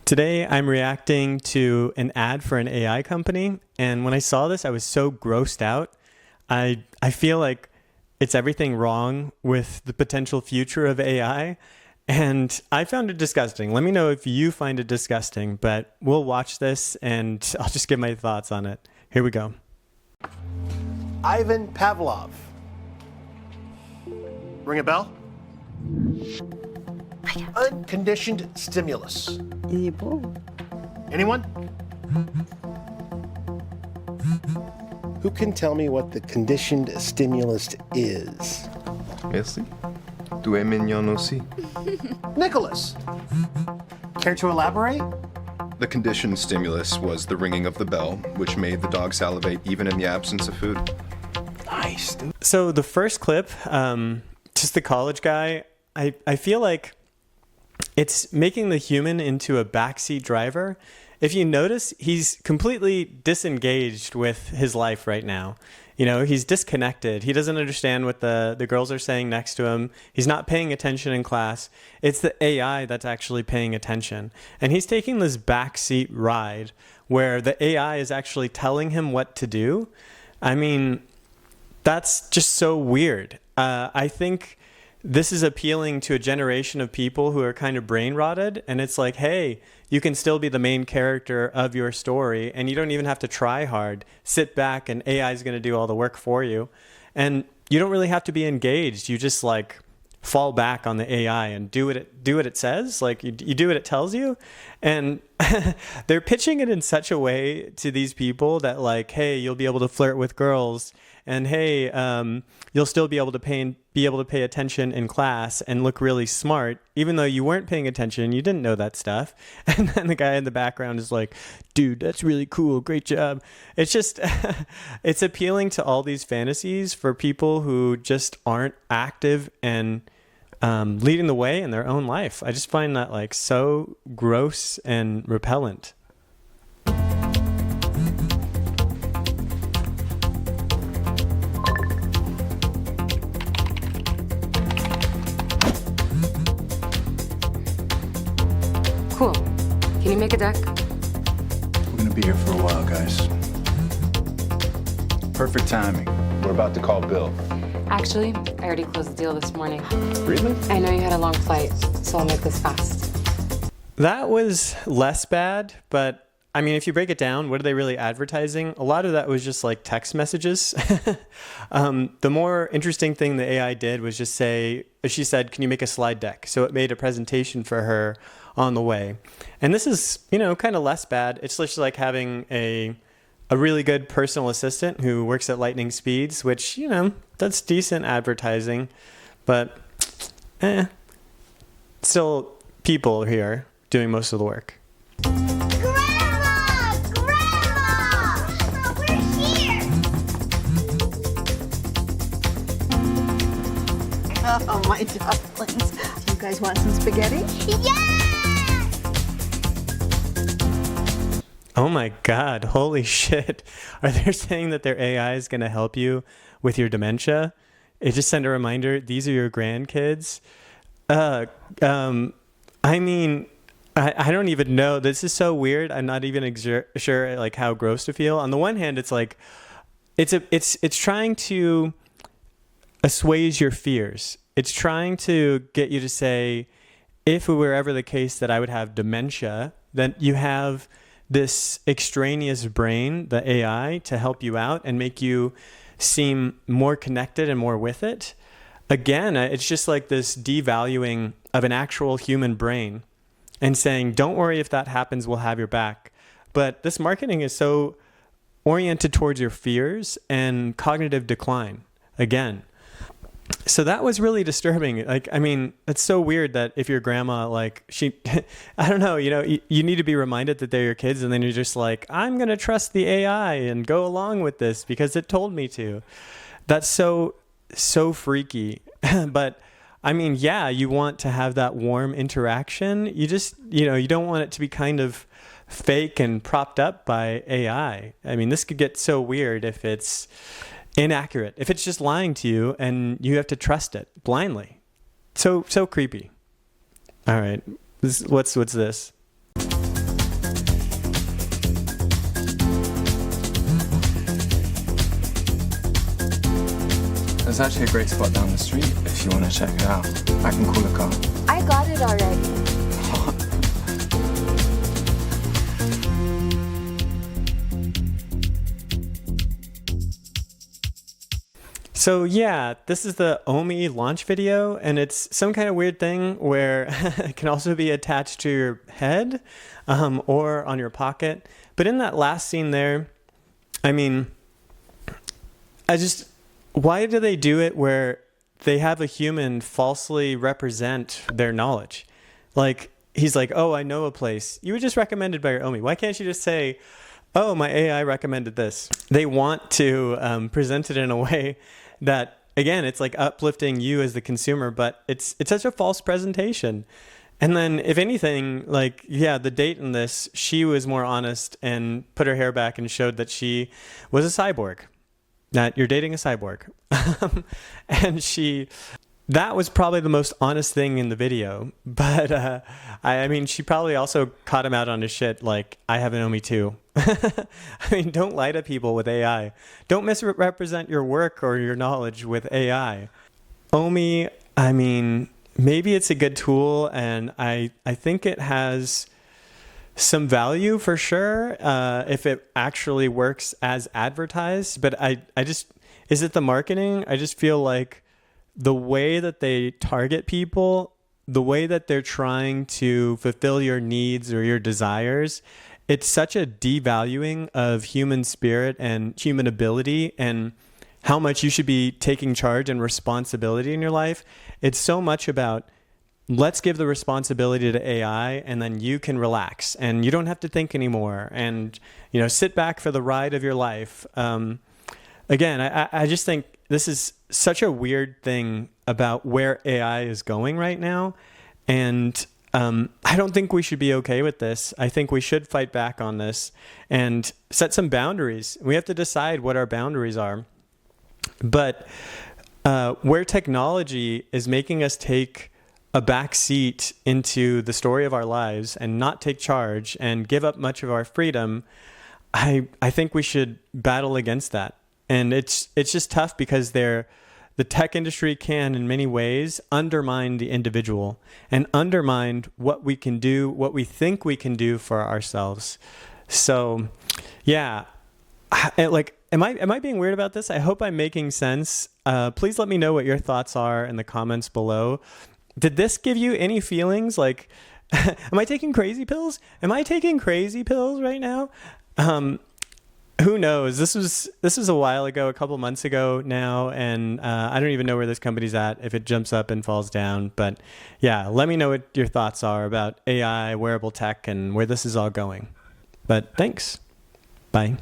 Today, I'm reacting to an ad for an AI company, and when I saw this, I was so grossed out. I feel like it's everything wrong with the potential future of AI, and I found it disgusting. Let me know if you find it disgusting, but we'll watch this, and I'll just give my thoughts on it. Here we go. Ivan Pavlov. Ring a bell? Unconditioned stimulus. Anyone? Who can tell me what the conditioned stimulus is? Merci. Tu es mignon aussi. Nicholas. Care to elaborate? The conditioned stimulus was the ringing of the bell, which made the dog salivate even in the absence of food. Nice, dude. So the first clip, just the college guy, I feel like it's making the human into a backseat driver. If you notice, he's completely disengaged with his life right now. You know, he's disconnected. He doesn't understand what the girls are saying next to him. He's not paying attention in class. It's the AI that's actually paying attention. And he's taking this backseat ride where the AI is actually telling him what to do. I mean, that's just so weird. I think this is appealing to a generation of people who are kind of brain rotted. And it's like, hey, you can still be the main character of your story and you don't even have to try hard. Sit back and AI is going to do all the work for you. And you don't really have to be engaged. You just like fall back on the AI and do what it says. Like you do what it tells you. And they're pitching it in such a way to these people that like, hey, you'll be able to flirt with girls, and hey, you'll still be able to pay attention in class and look really smart, even though you weren't paying attention. You didn't know that stuff. And then the guy in the background is like, dude, that's really cool. Great job. It's just, it's appealing to all these fantasies for people who just aren't active and leading the way in their own life. I just find that like so gross and repellent. Cool. Can you make a deck? We're gonna be here for a while, guys. Perfect timing. We're about to call Bill. Actually, I already closed the deal this morning. Really? I know you had a long flight, so I'll make this fast. That was less bad, but I mean, if you break it down, what are they really advertising? A lot of that was just like text messages. The more interesting thing the AI did was just say, she said, can you make a slide deck? So it made a presentation for her on the way. And this is, you know, kind of less bad. It's just like having a really good personal assistant who works at lightning speeds, which, you know, that's decent advertising, but still people here doing most of the work. Grandma! Grandma! We're here! Oh, my darlings. Do you guys want some spaghetti? Yes! Oh my God, holy shit. Are they saying that their AI is going to help you with your dementia? It just sent a reminder, these are your grandkids. I mean, I don't even know. This is so weird. I'm not even sure like how gross to feel. On the one hand, it's like, it's trying to assuage your fears. It's trying to get you to say, if it were ever the case that I would have dementia, then you have this extraneous brain, the AI, to help you out and make you seem more connected and more with it. Again, it's just like this devaluing of an actual human brain and saying, don't worry, if that happens, we'll have your back. But this marketing is so oriented towards your fears and cognitive decline, again. So that was really disturbing. Like, I mean, it's so weird that if your grandma, like I don't know, you know, you need to be reminded that they're your kids. And then you're just like, I'm going to trust the AI and go along with this because it told me to. That's so freaky. But I mean, yeah, you want to have that warm interaction. You just, you know, you don't want it to be kind of fake and propped up by AI. I mean, this could get so weird if it's inaccurate, if it's just lying to you and you have to trust it blindly. So creepy. All right, what's this? There's actually a great spot down the street if you want to check it out. I can call a car. I got it already. So yeah, this is the Omi launch video, and it's some kind of weird thing where it can also be attached to your head or on your pocket. But in that last scene there, I mean, why do they do it where they have a human falsely represent their knowledge? Like, he's like, oh, I know a place. You were just recommended by your Omi. Why can't you just say, oh, my AI recommended this? They want to present it in a way that, again, it's like uplifting you as the consumer, but it's such a false presentation. And then, if anything, like, yeah, the date in this, she was more honest and put her hair back and showed that she was a cyborg, that you're dating a cyborg. And that was probably the most honest thing in the video. But, I mean, she probably also caught him out on his shit, like, I have an Omi too. I mean, don't lie to people with AI. Don't misrepresent your work or your knowledge with AI. Omi, I mean, maybe it's a good tool, and I think it has some value for sure if it actually works as advertised. But is it the marketing? I just feel like the way that they target people, the way that they're trying to fulfill your needs or your desires, it's such a devaluing of human spirit and human ability and how much you should be taking charge and responsibility in your life. It's so much about, let's give the responsibility to AI, and then you can relax and you don't have to think anymore, and, you know, sit back for the ride of your life. Again, I just think this is such a weird thing about where AI is going right now. And I don't think we should be okay with this. I think we should fight back on this and set some boundaries. We have to decide what our boundaries are. But where technology is making us take a back seat into the story of our lives and not take charge and give up much of our freedom, I think we should battle against that. And it's just tough because the tech industry can, in many ways, undermine the individual and undermine what we can do, what we think we can do for ourselves. So, yeah, am I being weird about this? I hope I'm making sense. Please let me know what your thoughts are in the comments below. Did this give you any feelings? Like, am I taking crazy pills? Am I taking crazy pills right now? Who knows? This was a while ago, a couple months ago now, and I don't even know where this company's at, if it jumps up and falls down. But yeah, let me know what your thoughts are about AI, wearable tech, and where this is all going. But thanks. Bye.